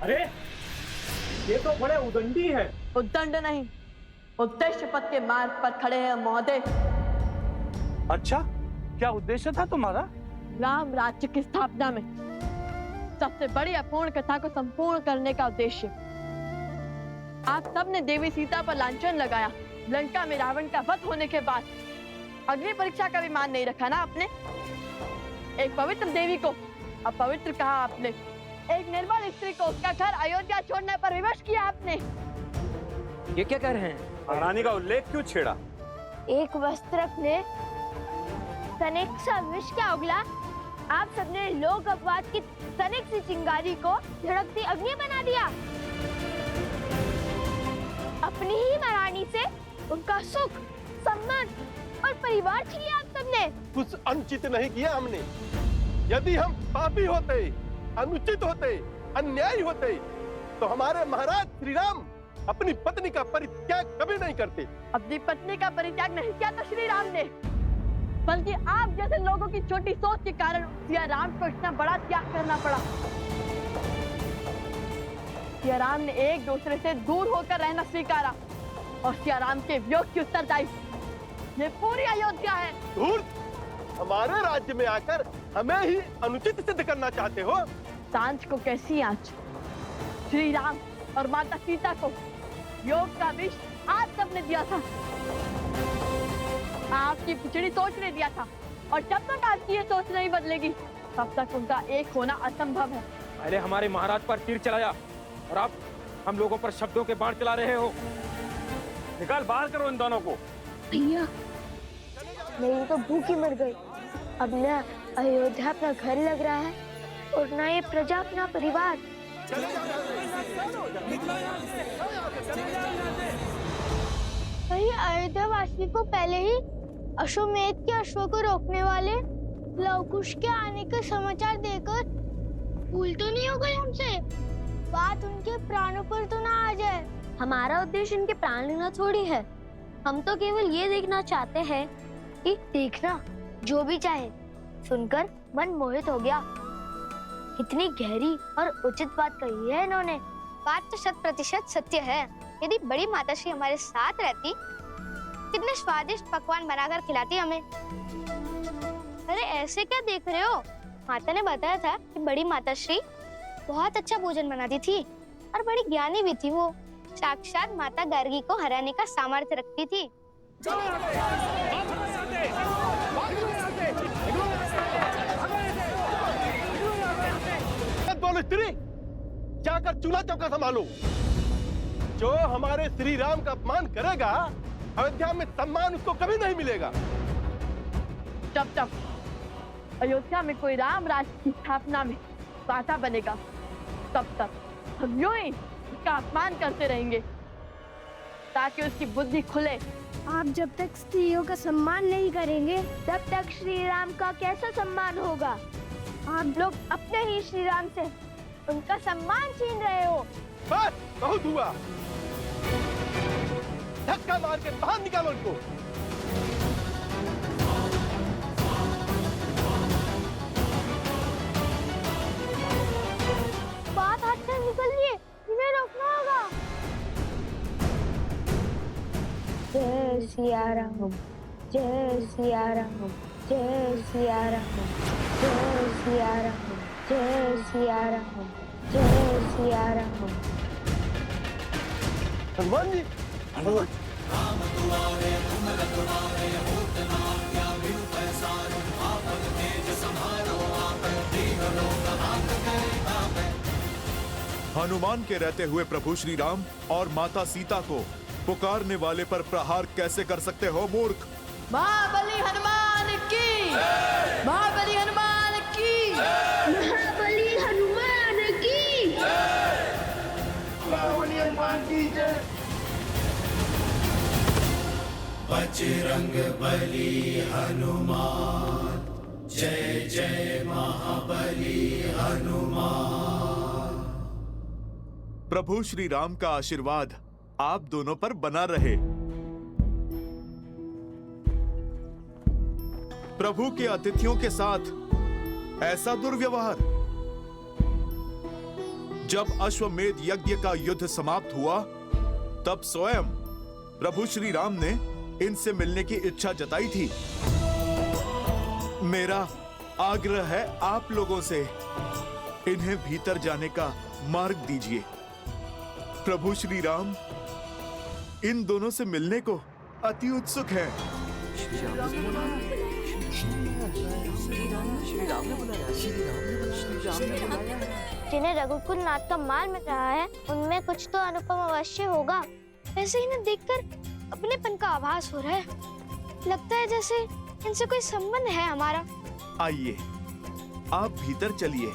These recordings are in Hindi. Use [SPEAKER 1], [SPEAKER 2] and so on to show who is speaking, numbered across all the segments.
[SPEAKER 1] अरे ये तो बड़े उदंडी है।
[SPEAKER 2] उद्दंड नहीं, उद्देश्य पथ के मार्ग पर खड़े हैं महोदय।
[SPEAKER 1] अच्छा, क्या उद्देश्य था तुम्हारा?
[SPEAKER 2] राम राज्य की स्थापना में सबसे बड़ी अपूर्ण कथा को संपूर्ण करने का उद्देश्य। आप सबने देवी सीता पर लांछन लगाया। लंका में रावण का वध होने के बाद अग्नि परीक्षा का भी मान नहीं रखा ना आपने। एक पवित्र देवी को अपवित्र कहा आपने। एक निर्मल स्त्री को उसका घर अयोध्या छोड़ने पर विवश किया आपने।
[SPEAKER 3] ये क्या कह रहे हैं?
[SPEAKER 1] महारानी का उल्लेख क्यों छेड़ा?
[SPEAKER 4] एक वस्त्रक ने तनिक सा विष क्या उगला, आप सबने लोक अपवाद की तनिक सी चिंगारी को झड़कती अग्नि बना दिया। अपनी ही महारानी से उनका सुख, सम्मान और परिवार छीन लिया आप सबने।
[SPEAKER 5] कुछ अनुचित नहीं किया हमने। यदि हम पापी होते, अनुचित होते, अन्यायी होते, तो हमारे महाराज श्री राम अपनी पत्नी का परित्याग कभी नहीं करते।
[SPEAKER 2] अपनी पत्नी का परित्याग नहीं किया तो श्री राम ने, बल्कि आप जैसे लोगों की छोटी सोच के कारण सिया राम को इतना बड़ा त्याग करना पड़ा। सिया राम ने एक दूसरे से दूर होकर रहना स्वीकारा और सिया राम के वियोग की उत्तरदायी ये पूरी अयोध्या है।
[SPEAKER 5] धूर्त, हमारे राज्य में आकर हमें ही अनुचित सिद्ध करना चाहते हो।
[SPEAKER 2] सांझ को कैसी आंच? श्री राम और माता सीता को योग का विष आप सबने दिया था। आपकी पिछड़ी सोच ने दिया था और जब तक आपकी ये सोच नहीं बदलेगी तब तक उनका एक होना असंभव है।
[SPEAKER 3] पहले हमारे महाराज पर तीर चलाया और अब हम लोगों पर शब्दों के बाण चला रहे हो।
[SPEAKER 1] निकाल बाहर करो इन दोनों को।
[SPEAKER 4] भैया, मेरी तो भूख ही मर गई। अब न अयोध्या अपना घर लग रहा है और न ये प्रजा अपना परिवार। अयोध्या वासी को पहले ही अश्वमेध के अश्व को रोकने वाले लवकुश के आने का समाचार देकर भूल तो नहीं हो गए हमसे? बात उनके प्राणों पर तो ना आ जाए। हमारा उद्देश्य इनके प्राण लेना थोड़ी है। हम तो केवल ये देखना चाहते हैं कि देखना जो भी चाहे सुनकर मन मोहित हो गया। इतनी गहरी और उचित बात कही है इन्होंने। बात तो 100% सत्य है। यदि बड़ी माताश्री हमारे साथ रहती, कितने स्वादिष्ट पकवान बनाकर खिलाती हमें। अरे ऐसे क्या देख रहे हो? माता ने बताया था कि बड़ी माताश्री बहुत अच्छा भोजन बनाती थी और बड़ी ज्ञानी भी थी। वो साक्षात माता गार्गी को हराने का सामर्थ्य रखती थी।
[SPEAKER 5] दोनों स्त्री जाकर चूल्हा चौका संभालो। जो हमारे श्री राम का अपमान करेगा, अयोध्या में सम्मान उसको कभी नहीं मिलेगा।
[SPEAKER 2] जब तक अयोध्या में कोई राम राज्य की स्थापना में बाधा बनेगा तब तक हम यूं ही उसका अपमान करते रहेंगे ताकि उसकी बुद्धि खुले।
[SPEAKER 4] आप जब तक स्त्रियों का सम्मान नहीं करेंगे तब तक श्री राम का कैसा सम्मान होगा? आप लोग अपने ही श्री राम से उनका सम्मान छीन रहे हो।
[SPEAKER 5] बस बहुत हुआ। धक्का मार के बाहर निकालो इनको।
[SPEAKER 4] बात हाथ से निकल रही है, इन्हें रोकना होगा। जय सिया राम, जय सिया राम, जय सिया राम, जय सिया राम, जय सिया राम, जय सिया राम।
[SPEAKER 5] हनुमान जी, हनुमान।
[SPEAKER 6] हनुमान के रहते हुए प्रभु श्री राम और माता सीता को पुकारने वाले पर प्रहार कैसे कर सकते हो मूर्ख?
[SPEAKER 2] महाबली हनुमान की, महाबली हनुमान की,
[SPEAKER 4] महाबली हनुमान की,
[SPEAKER 5] महाबली हनुमान की जय।
[SPEAKER 7] बजरंग बली हनुमान, जय जय महाबली हनुमान।
[SPEAKER 6] प्रभु श्री राम का आशीर्वाद आप दोनों पर बना रहे। प्रभु के अतिथियों के साथ ऐसा दुर्व्यवहार। जब अश्वमेध यज्ञ का युद्ध समाप्त हुआ तब स्वयं प्रभु श्री राम ने इनसे मिलने की इच्छा जताई थी। मेरा आग्रह है आप लोगों से, इन्हें भीतर जाने का मार्ग दीजिए। प्रभु श्री राम इन दोनों से मिलने को अति उत्सुक हैं।
[SPEAKER 4] जिन्हें रघुकुल नाथ का माल मिल रहा है उनमें कुछ तो अनुपम अवश्य होगा। वैसे इन्हें देखकर अपनेपन का आभास हो रहा है। लगता है जैसे इनसे कोई संबंध है हमारा।
[SPEAKER 6] आइए आप भीतर चलिए।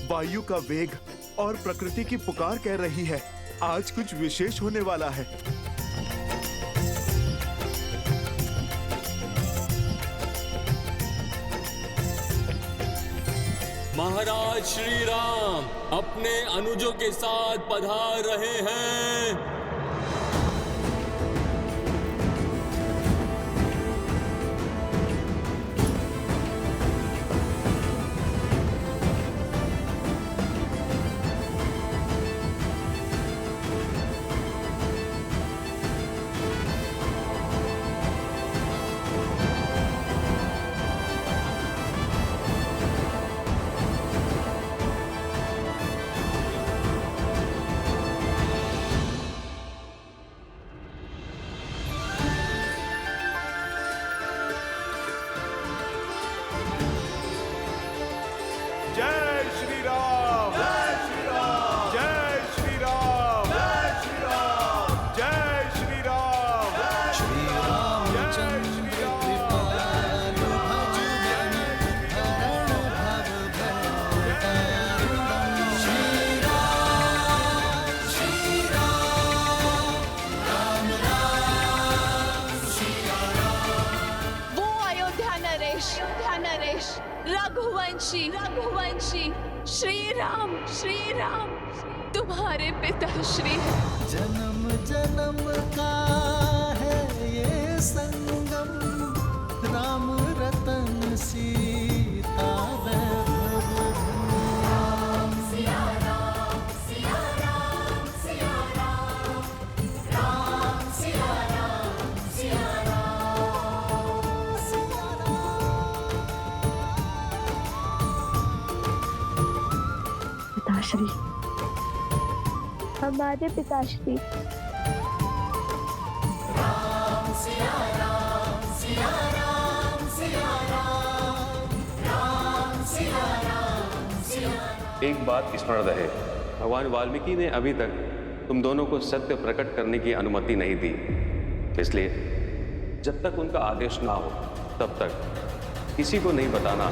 [SPEAKER 6] वायु का वेग और प्रकृति की पुकार कह रही है, आज कुछ विशेष होने वाला है।
[SPEAKER 8] महाराज श्री राम अपने अनुजों के साथ पधार रहे हैं।
[SPEAKER 6] जय श्री राम, जय श्री राम, जय श्री राम, जय श्री राम, जय श्री राम, श्री रामचंद्र कृपालु भज मन हरण भव भय। श्री राम, राम राम, सिया राम।
[SPEAKER 2] वो अयोध्या नरेश रघुवंशी श्री राम तुम्हारे पिता श्री।
[SPEAKER 9] जन्म जन्म का है ये संगम, राम रतन सीता वैभव। राम सिया राम, सिया राम, सिया राम, राम सिया राम, सिया राम, सिया राम।
[SPEAKER 2] पिताश्री, हमारे पिताश्री।
[SPEAKER 9] राम सिया राम, सिया राम, सिया राम, राम सिया राम, सिया राम।
[SPEAKER 10] एक बात स्मरण रहे, भगवान वाल्मीकि ने अभी तक तुम दोनों को सत्य प्रकट करने की अनुमति नहीं दी। इसलिए जब तक उनका आदेश ना हो तब तक किसी को नहीं बताना।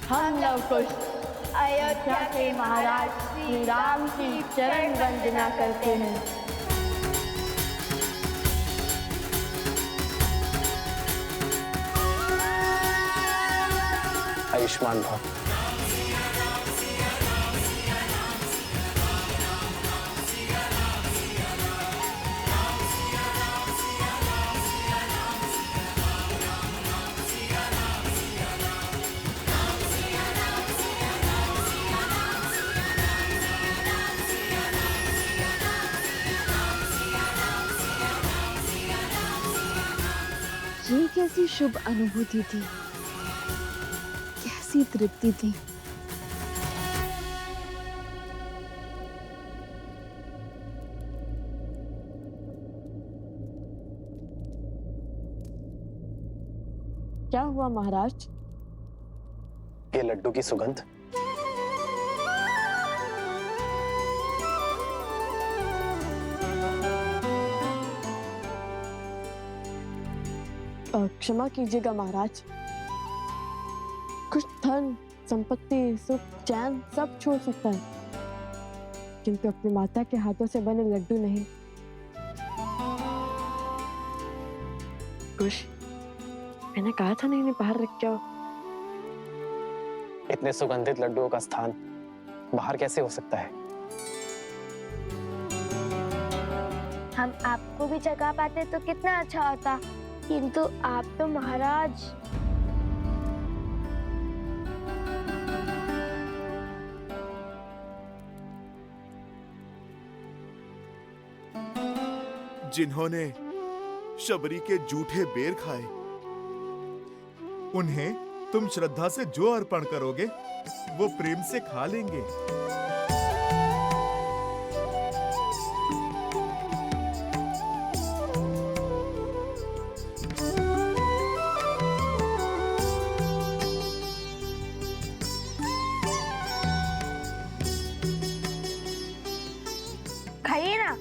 [SPEAKER 2] हम लव कुश अयोध्या के महाराज श्री राम की चरण वंदना करते हैं।
[SPEAKER 11] आयुष्मान भव।
[SPEAKER 12] ये कैसी शुभ अनुभूति थी, कैसी तृप्ति थी।
[SPEAKER 2] क्या हुआ महाराज?
[SPEAKER 11] ये लड्डू की सुगंध।
[SPEAKER 2] क्षमा कीजिएगा महाराज, कुछ धन संपत्ति सुख चैन सब छोड़ सकता है, किंतु अपनी माता के हाथों से बने लड्डू नहीं। कुछ मैंने कहा था नहीं, बाहर रख के आओ।
[SPEAKER 11] इतने सुगंधित लड्डुओं का स्थान बाहर कैसे हो सकता है?
[SPEAKER 4] हम आपको भी जगा पाते तो कितना अच्छा होता, किंतु आप तो महाराज।
[SPEAKER 6] जिन्होंने शबरी के जूठे बेर खाए, उन्हें तुम श्रद्धा से जो अर्पण करोगे वो प्रेम से खा लेंगे।
[SPEAKER 4] खाइए ना।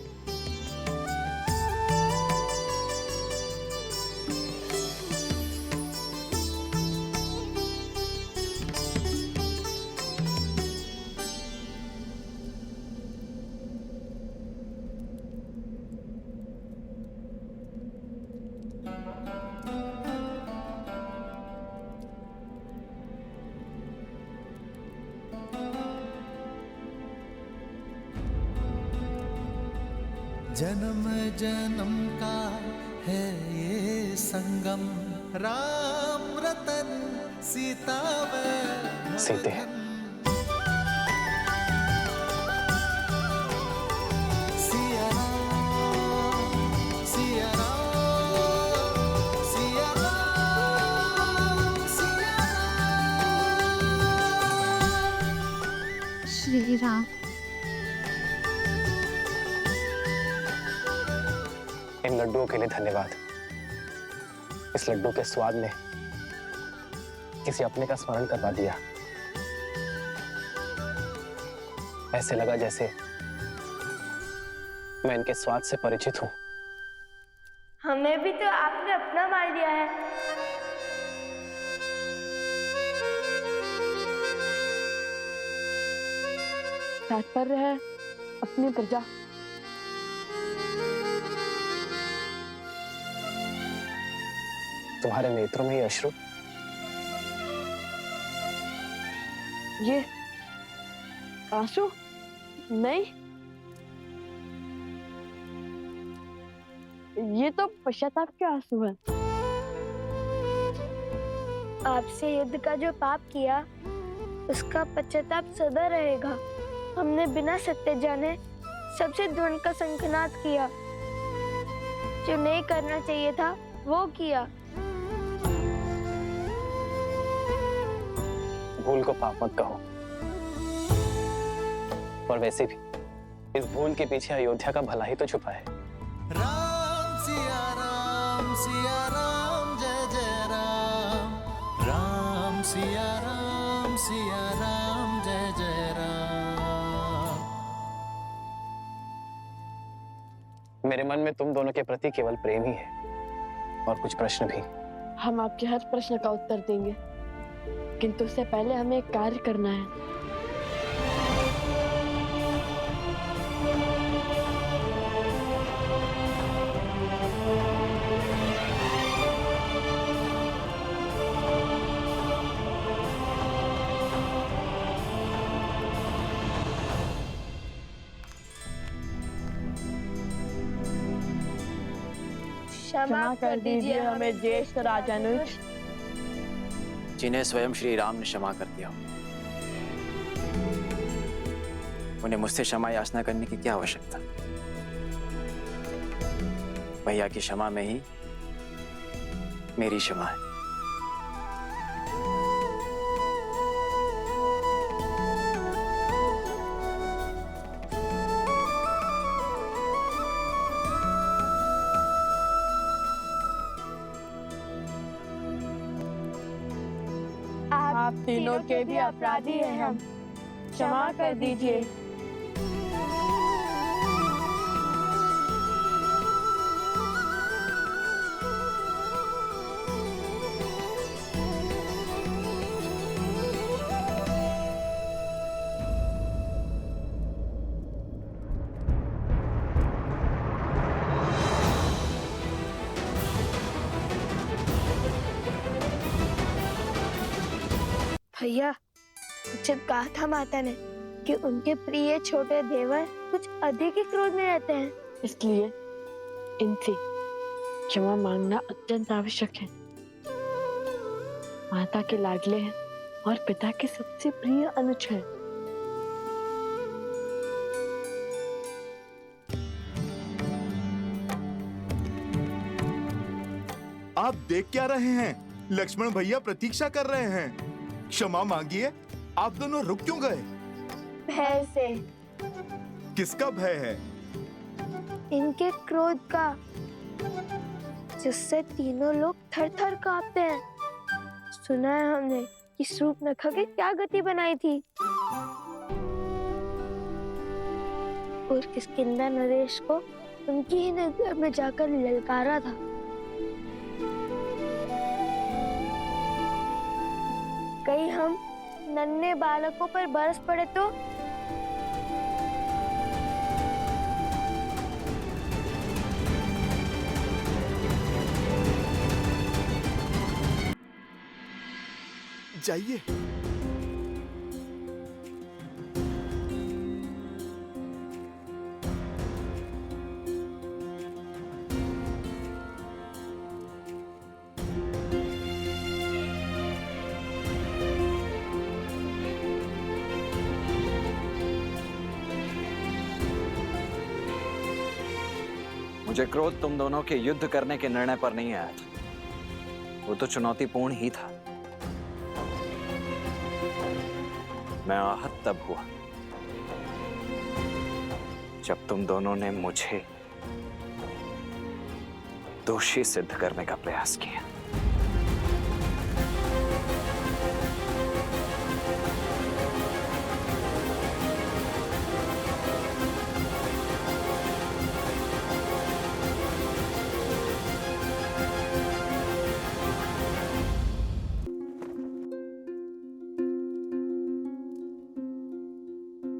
[SPEAKER 9] जन्म जन्म का है ये संगम, राम रतन सीता व
[SPEAKER 11] सीते
[SPEAKER 9] सिया राम, सिया राम, सिया राम, सिया राम।
[SPEAKER 12] श्री राम।
[SPEAKER 11] इन लड्डुओं के लिए धन्यवाद। इस लड्डू के स्वाद ने किसी अपने का स्मरण करवा दिया। ऐसे लगा जैसे मैं इनके स्वाद से परिचित हूं।
[SPEAKER 4] हमें भी तो आपने अपना मान लिया है।
[SPEAKER 2] तात्पर्य है अपनी प्रजा।
[SPEAKER 11] तुम्हारे नेत्रों में ये अश्रु?
[SPEAKER 2] ये आंसू नहीं, ये तो पश्चाताप के आंसू है।
[SPEAKER 4] आपसे युद्ध का जो पाप किया उसका पश्चाताप सदा रहेगा। हमने बिना सत्य जाने सबसे द्वंद का संकनाद किया, जो नहीं करना चाहिए था वो किया।
[SPEAKER 11] भूल को पाप मत कहो, और वैसे भी इस भूल के पीछे अयोध्या का भला ही तो छुपा है।
[SPEAKER 9] राम सिया राम जय जय राम, राम सिया राम जय जय राम।
[SPEAKER 11] मेरे मन में तुम दोनों के प्रति केवल प्रेम ही है, और कुछ प्रश्न भी।
[SPEAKER 2] हम आपके हर प्रश्न का उत्तर देंगे, किंतु उससे पहले हमें एक कार्य करना है। क्षमा कर दीजिए हमें ज्येष्ठ राजानुज,
[SPEAKER 11] जिन्हें स्वयं श्री राम ने क्षमा कर दिया। उन्हें मुझसे क्षमा याचना करने की क्या आवश्यकता? भैया की क्षमा में ही मेरी क्षमा है।
[SPEAKER 2] आप तीनों के भी अपराधी हैं हम, क्षमा कर दीजिए।
[SPEAKER 4] भैया, जब कहा था माता ने कि उनके प्रिय छोटे देवर कुछ अधिक ही क्रोध में रहते हैं,
[SPEAKER 2] इसलिए इनसे क्षमा मांगना अत्यंत आवश्यक है। माता के लाडले हैं और पिता के सबसे प्रिय अनुज हैं।
[SPEAKER 6] आप देख क्या रहे हैं? लक्ष्मण भैया प्रतीक्षा कर रहे हैं। क्षमा मांगिए। आप दोनों रुक क्यों गए?
[SPEAKER 4] भय से।
[SPEAKER 6] किसका भय है?
[SPEAKER 4] इनके क्रोध का, जिससे तीनों लोग थर-थर कांपते हैं। सुना है हमने कि शूर्पणखा की क्या गति बनाई थी और किष्किंधा नरेश को उनकी ही नगर में जाकर ललकारा था। कहीं हम नन्हे बालकों पर बरस पड़े तो?
[SPEAKER 6] जाइए।
[SPEAKER 11] मुझे क्रोध तुम दोनों के युद्ध करने के निर्णय पर नहीं आया था। वो तो चुनौतीपूर्ण ही था। मैं आहत तब हुआ जब तुम दोनों ने मुझे दोषी सिद्ध करने का प्रयास किया।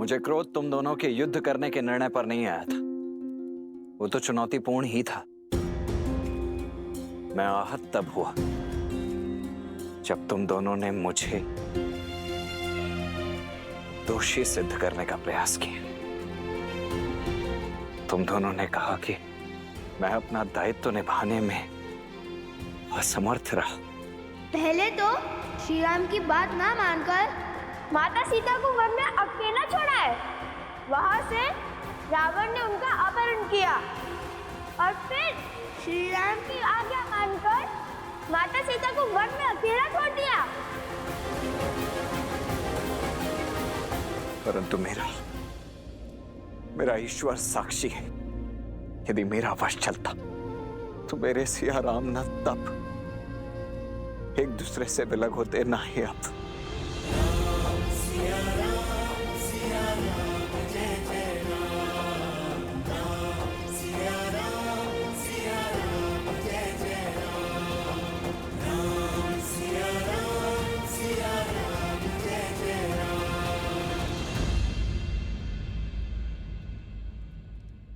[SPEAKER 11] मुझे क्रोध तुम दोनों के युद्ध करने के निर्णय पर नहीं आया था। वो तो चुनौतीपूर्ण ही था। मैं आहत तब हुआ जब तुम दोनों ने मुझे दोषी सिद्ध करने का प्रयास किया। तुम दोनों ने कहा कि मैं अपना दायित्व निभाने में असमर्थ रहा।
[SPEAKER 4] पहले तो श्री राम की बात ना मानकर माता सीता को वन में अकेला छोड़ा है। वहां से रावण ने उनका अपहरण किया और फिर श्री राम की आज्ञा मानकर माता सीता को वन में अकेला छोड़ दिया।
[SPEAKER 11] परंतु मेरा ईश्वर साक्षी है। यदि मेरा वश चलता तो मेरे सिया राम न तब एक दूसरे से विलग होते, ना ही अब।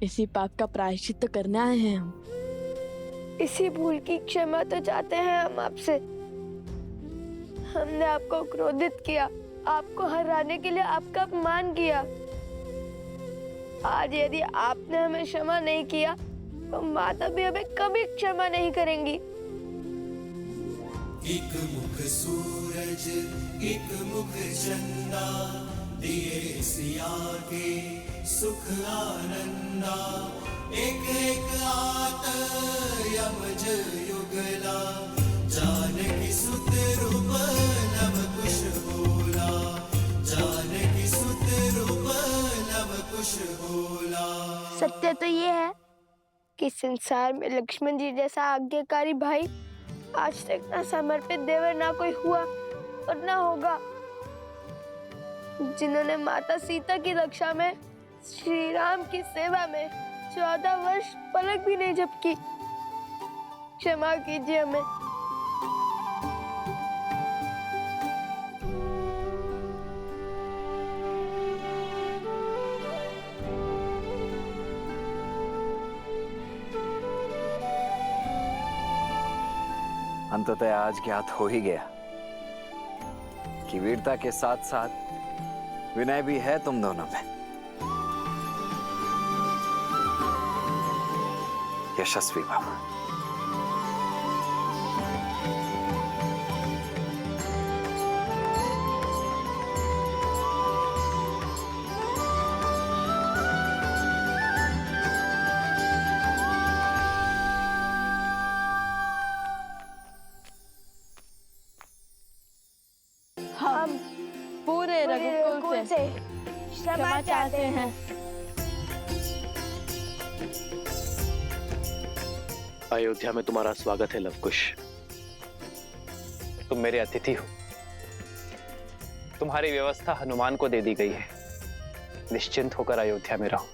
[SPEAKER 2] इसी पाप का प्रायश्चित करने आए हैं हम।
[SPEAKER 4] इसी भूल की क्षमा तो चाहते हैं हम आपसे। हमने आपको क्रोधित किया, आपको हराने के लिए आपका अपमान किया। आज यदि आपने हमें क्षमा नहीं किया तो माता भी हमें कभी क्षमा नहीं करेंगी।
[SPEAKER 7] एक मुख सूरज एक मुख चंदा, दिए सिया के सुख आनंदा। एक एक आत यमज युगला, जानकी सुत रूप नव कुश बोला। जानकी सुत रूप नव कुश बोला।
[SPEAKER 4] सत्य तो ये है कि संसार में लक्ष्मण जी जैसा आज्ञाकारी भाई आज तक ना समर्पित देवर ना कोई हुआ और ना होगा, जिन्होंने माता सीता की रक्षा में श्री राम की सेवा में 14 वर्ष पलक भी नहीं झपकी। क्षमा कीजिए हमें।
[SPEAKER 11] अंततः आज ज्ञात हो ही गया कि वीरता के साथ साथ विनय भी है तुम दोनों में। यशस्वी भव।
[SPEAKER 2] हम पूरे रघुकुल से क्षमा चाहते हैं।
[SPEAKER 13] अयोध्या में तुम्हारा स्वागत है लवकुश। तुम मेरे अतिथि हो। तुम्हारी व्यवस्था हनुमान को दे दी गई है। निश्चिंत होकर अयोध्या में रहो।